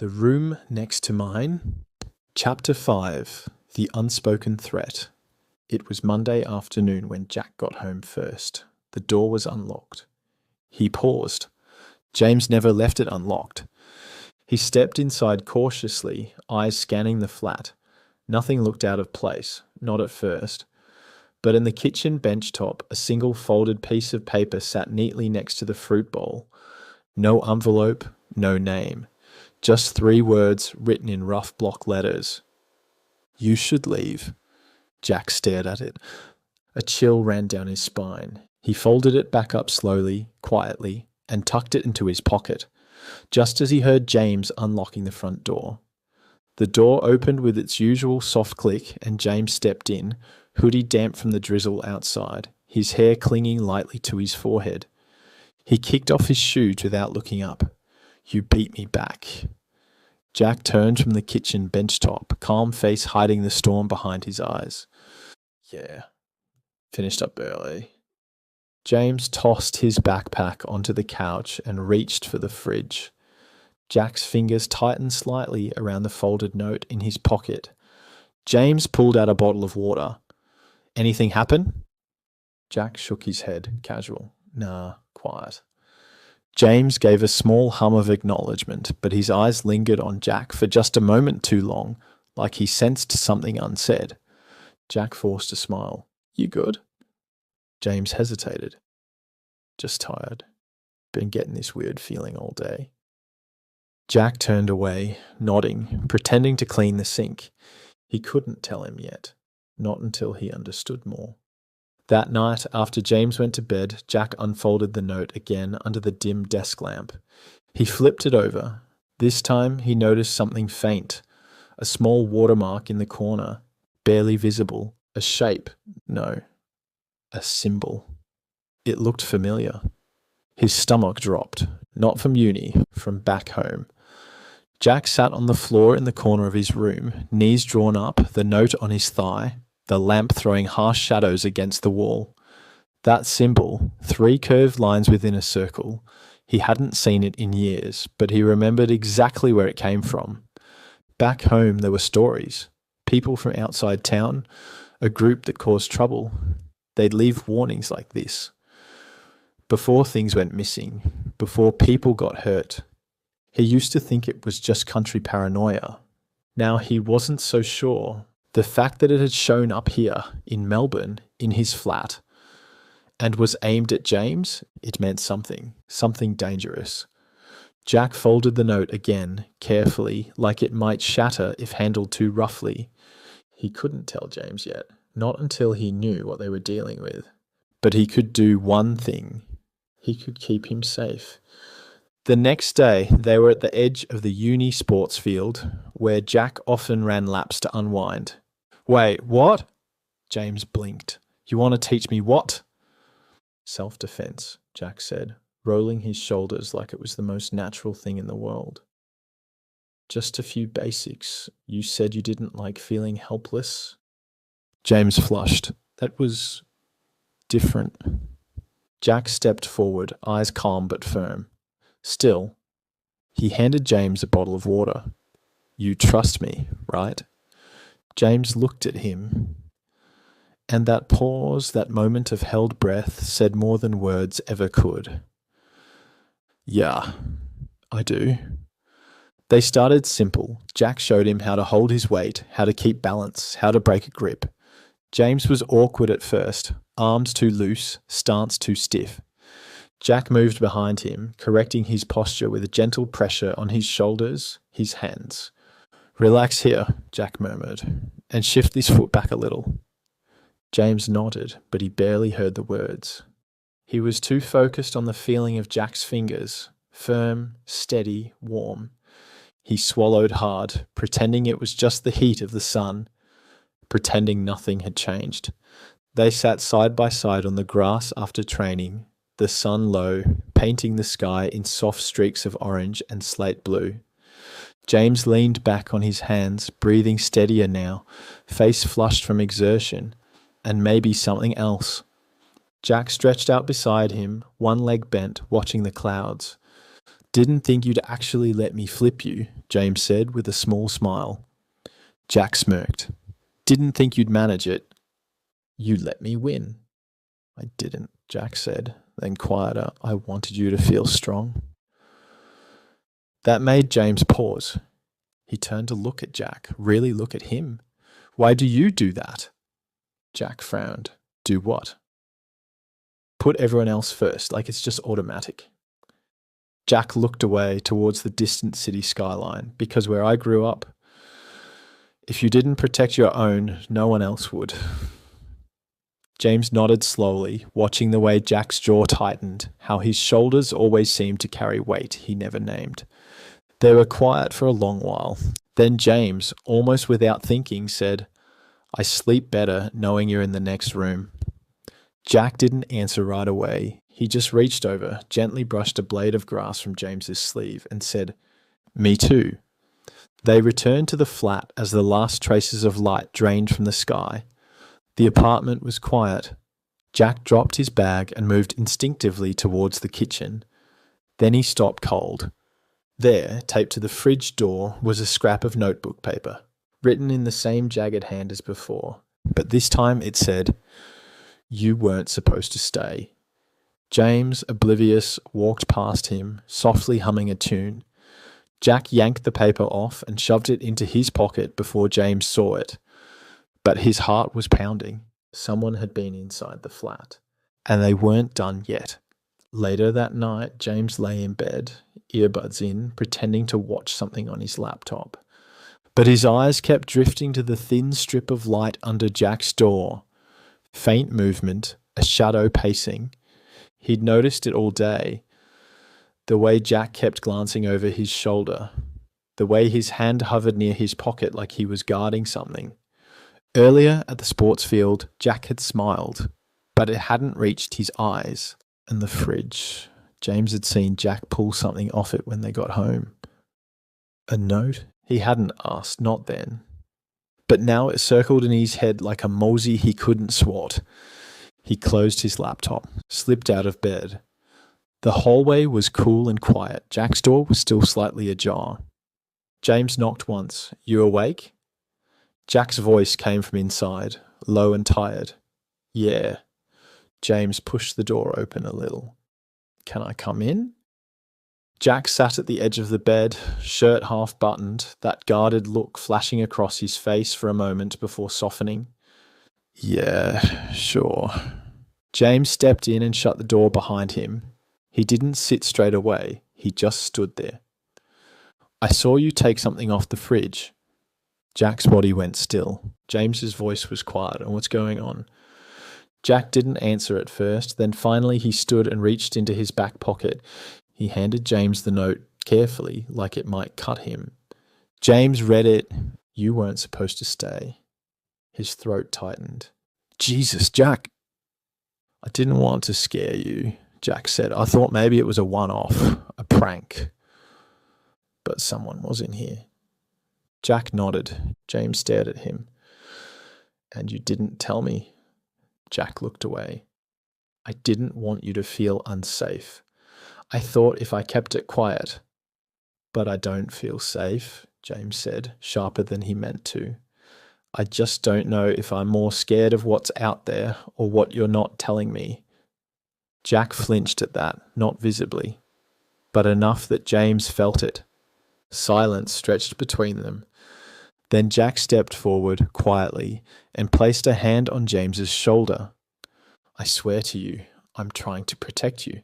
The Room Next to Mine. Chapter 5. The Unspoken Threat. It was Monday afternoon when Jack got home first. The door was unlocked. He paused. James never left it unlocked. He stepped inside cautiously, eyes scanning the flat. Nothing looked out of place, not at first. But in the kitchen bench top, a single folded piece of paper sat neatly next to the fruit bowl. No envelope, no name. Just 3 words written in rough block letters. "You should leave." Jack stared at it. A chill ran down his spine. He folded it back up slowly, quietly, and tucked it into his pocket, just as he heard James unlocking the front door. The door opened with its usual soft click, and James stepped in, hoodie damp from the drizzle outside, his hair clinging lightly to his forehead. He kicked off his shoes without looking up. "You beat me back." Jack turned from the kitchen bench top, calm face hiding the storm behind his eyes. "Yeah, finished up early." James tossed his backpack onto the couch and reached for the fridge. Jack's fingers tightened slightly around the folded note in his pocket. James pulled out a bottle of water. "Anything happen?" Jack shook his head, casual. "Nah, quiet." James gave a small hum of acknowledgement, but his eyes lingered on Jack for just a moment too long, like he sensed something unsaid. Jack forced a smile. "You good?" James hesitated. "Just tired. Been getting this weird feeling all day." Jack turned away, nodding, pretending to clean the sink. He couldn't tell him yet, not until he understood more. That night, after James went to bed, Jack unfolded the note again under the dim desk lamp. He flipped it over. This time he noticed something faint, a small watermark in the corner, barely visible, a shape, no, a symbol. It looked familiar. His stomach dropped, not from uni, from back home. Jack sat on the floor in the corner of his room, knees drawn up, the note on his thigh, the lamp throwing harsh shadows against the wall. That symbol, 3 curved lines within a circle, he hadn't seen it in years, but he remembered exactly where it came from. Back home there were stories. People from outside town, a group that caused trouble. They'd leave warnings like this. Before things went missing, before people got hurt. He used to think it was just country paranoia. Now he wasn't so sure. The fact that it had shown up here, in Melbourne, in his flat, and was aimed at James, it meant something dangerous. Jack folded the note again, carefully, like it might shatter if handled too roughly. He couldn't tell James yet, not until he knew what they were dealing with. But he could do one thing. He could keep him safe. The next day, they were at the edge of the uni sports field, where Jack often ran laps to unwind. "Wait, what?" James blinked. "You want to teach me what?" "Self-defense," Jack said, rolling his shoulders like it was the most natural thing in the world. "Just a few basics. You said you didn't like feeling helpless." James flushed. That was different. Jack stepped forward, eyes calm but firm. Still, he handed James a bottle of water. "You trust me, right?" James looked at him, and that pause, that moment of held breath, said more than words ever could. "Yeah, I do." They started simple. Jack showed him how to hold his weight, how to keep balance, how to break a grip. James was awkward at first, arms too loose, stance too stiff. Jack moved behind him, correcting his posture with a gentle pressure on his shoulders, his hands. "Relax here," Jack murmured, "and shift this foot back a little." James nodded, but he barely heard the words. He was too focused on the feeling of Jack's fingers, firm, steady, warm. He swallowed hard, pretending it was just the heat of the sun, pretending nothing had changed. They sat side by side on the grass after training, the sun low, painting the sky in soft streaks of orange and slate blue. James leaned back on his hands, breathing steadier now, face flushed from exertion, and maybe something else. Jack stretched out beside him, one leg bent, watching the clouds. Didn't think you'd actually let me flip you, James said with a small smile. Jack smirked. Didn't think you'd manage it. You let me win. I didn't, Jack said, then quieter. I wanted you to feel strong. That made James pause. He turned to look at Jack, really look at him. Why do you do that? Jack frowned. Do what? Put everyone else first, like it's just automatic. Jack looked away towards the distant city skyline, because where I grew up, if you didn't protect your own, no one else would. James nodded slowly, watching the way Jack's jaw tightened, how his shoulders always seemed to carry weight he never named. They were quiet for a long while. Then James, almost without thinking, said, I sleep better knowing you're in the next room. Jack didn't answer right away. He just reached over, gently brushed a blade of grass from James's sleeve, and said, Me too. They returned to the flat as the last traces of light drained from the sky. The apartment was quiet. Jack dropped his bag and moved instinctively towards the kitchen. Then he stopped cold. There, taped to the fridge door, was a scrap of notebook paper, written in the same jagged hand as before, but this time it said, You weren't supposed to stay. James, oblivious, walked past him, softly humming a tune. Jack yanked the paper off and shoved it into his pocket before James saw it. But his heart was pounding. Someone had been inside the flat, and they weren't done yet. Later that night, James lay in bed, earbuds in, pretending to watch something on his laptop. But his eyes kept drifting to the thin strip of light under Jack's door. Faint movement, a shadow pacing. He'd noticed it all day. The way Jack kept glancing over his shoulder. The way his hand hovered near his pocket like he was guarding something. Earlier at the sports field, Jack had smiled, but it hadn't reached his eyes. And the fridge. James had seen Jack pull something off it when they got home. A note? He hadn't asked, not then. But now it circled in his head like a mosey he couldn't swat. He closed his laptop, slipped out of bed. The hallway was cool and quiet. Jack's door was still slightly ajar. James knocked once. You awake? Jack's voice came from inside, low and tired. Yeah. James pushed the door open a little. Can I come in? Jack sat at the edge of the bed, shirt half buttoned, that guarded look flashing across his face for a moment before softening. Yeah, sure. James stepped in and shut the door behind him. He didn't sit straight away. He just stood there. I saw you take something off the fridge. Jack's body went still. James's voice was quiet. And what's going on? Jack didn't answer at first. Then finally he stood and reached into his back pocket. He handed James the note carefully, like it might cut him. James read it. You weren't supposed to stay. His throat tightened. Jesus, Jack. I didn't want to scare you, Jack said. I thought maybe it was a one-off, a prank. But someone was in here. Jack nodded. James stared at him. And you didn't tell me. Jack looked away. I didn't want you to feel unsafe. I thought if I kept it quiet. But I don't feel safe, James said, sharper than he meant to. I just don't know if I'm more scared of what's out there or what you're not telling me. Jack flinched at that, not visibly, but enough that James felt it. Silence stretched between them. Then Jack stepped forward, quietly, and placed a hand on James's shoulder. I swear to you, I'm trying to protect you.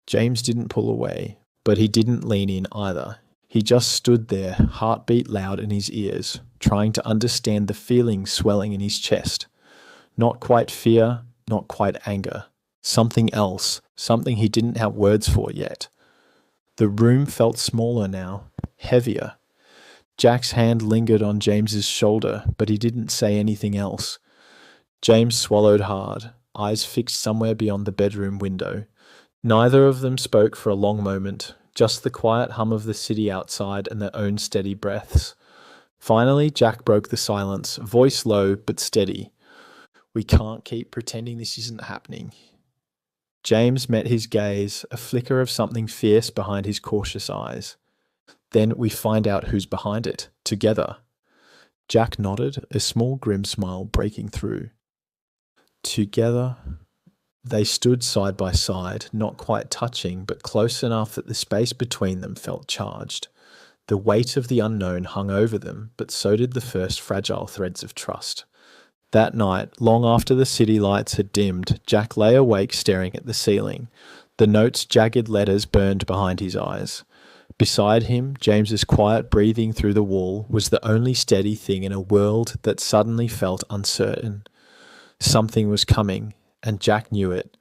James didn't pull away, but he didn't lean in either. He just stood there, heartbeat loud in his ears, trying to understand the feeling swelling in his chest. Not quite fear, not quite anger. Something else, something he didn't have words for yet. The room felt smaller now, heavier. Jack's hand lingered on James's shoulder, but he didn't say anything else. James swallowed hard, eyes fixed somewhere beyond the bedroom window. Neither of them spoke for a long moment, just the quiet hum of the city outside and their own steady breaths. Finally, Jack broke the silence, voice low but steady. We can't keep pretending this isn't happening. James met his gaze, a flicker of something fierce behind his cautious eyes. Then we find out who's behind it, together. Jack nodded, a small grim smile breaking through. Together, they stood side by side, not quite touching, but close enough that the space between them felt charged. The weight of the unknown hung over them, but so did the first fragile threads of trust. That night, long after the city lights had dimmed, Jack lay awake staring at the ceiling. The note's jagged letters burned behind his eyes. Beside him, James's quiet breathing through the wall was the only steady thing in a world that suddenly felt uncertain. Something was coming, and Jack knew it.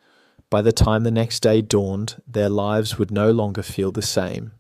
By the time the next day dawned, their lives would no longer feel the same.